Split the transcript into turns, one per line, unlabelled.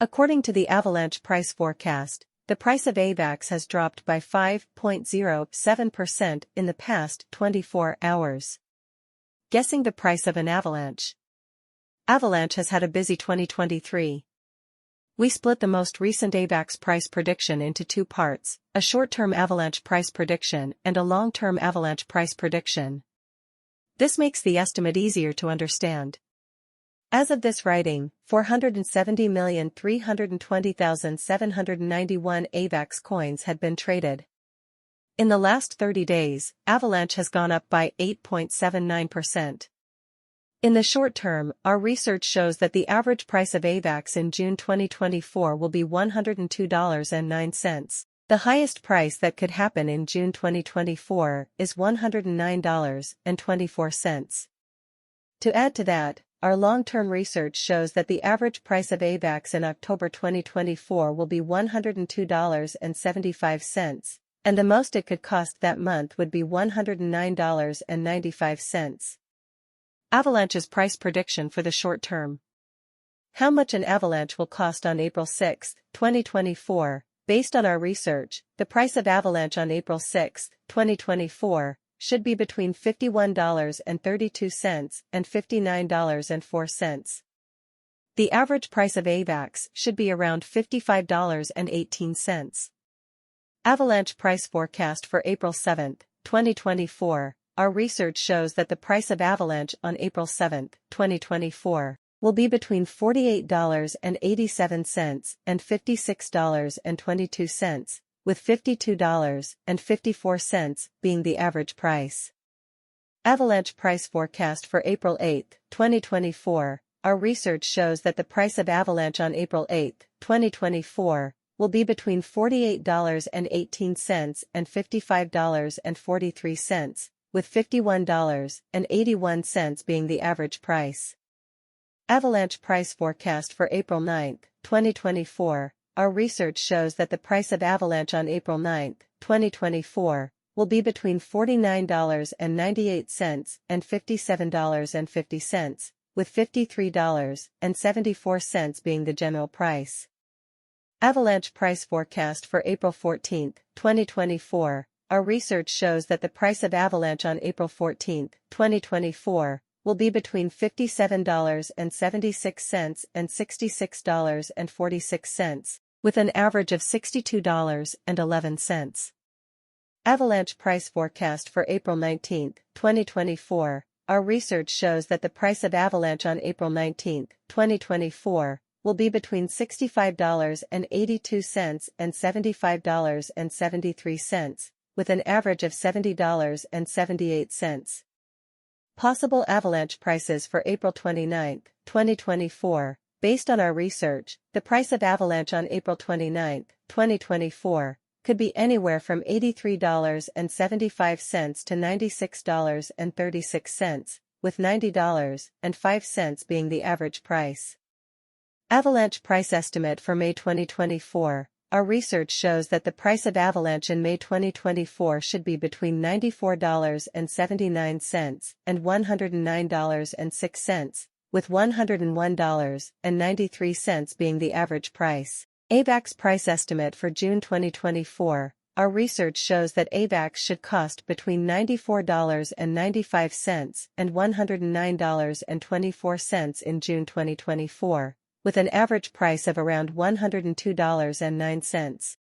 According to the Avalanche price forecast, the price of Avax has dropped by 5.07% in the past 24 hours. Guessing the price of an Avalanche. Avalanche has had a busy 2023. We split the most recent Avax price prediction into two parts, a short-term Avalanche price prediction and a long-term Avalanche price prediction. This makes the estimate easier to understand. As of this writing, 470,320,791 Avax coins had been traded. In the last 30 days, Avalanche has gone up by 8.79%. In the short term, our research shows that the average price of Avax in June 2024 will be $102.09. The highest price that could happen in June 2024 is $109.24. To add to that, our long-term research shows that the average price of Avax in October 2024 will be $102.75, and the most it could cost that month would be $109.95. Avalanche's price prediction for the short term. How much an Avalanche will cost on April 6, 2024? Based on our research, the price of Avalanche on April 6, 2024, should be between $51.32 and $59.04. The average price of Avax should be around $55.18. Avalanche price forecast for April 7, 2024. Our research shows that the price of Avalanche on April 7, 2024, will be between $48.87 and $56.22, with $52.54 being the average price. Avalanche price forecast for April 8, 2024. Our research shows that the price of Avalanche on April 8, 2024, will be between $48.18 and $55.43, with $51.81 being the average price. Avalanche price forecast for April 9, 2024. Our research shows that the price of Avalanche on April 9, 2024, will be between $49.98 and $57.50, with $53.74 being the general price. Avalanche price forecast for April 14, 2024. Our research shows that the price of Avalanche on April 14, 2024, will be between $57.76 and $66.46, with an average of $62.11. Avalanche price forecast for April 19, 2024. Our research shows that the price of Avalanche on April 19, 2024, will be between $65.82 and $75.73, with an average of $70.78. Possible Avalanche prices for April 29, 2024. Based on our research, the price of Avalanche on April 29, 2024, could be anywhere from $83.75 to $96.36, with $90.05 being the average price. Avalanche price estimate for May 2024. Our research shows that the price of Avalanche in May 2024 should be between $94.79 and $109.06, with $101.93 being the average price. Avax price estimate for June 2024. Our research shows that Avax should cost between $94.95 and $109.24 in June 2024, with an average price of around $102.09.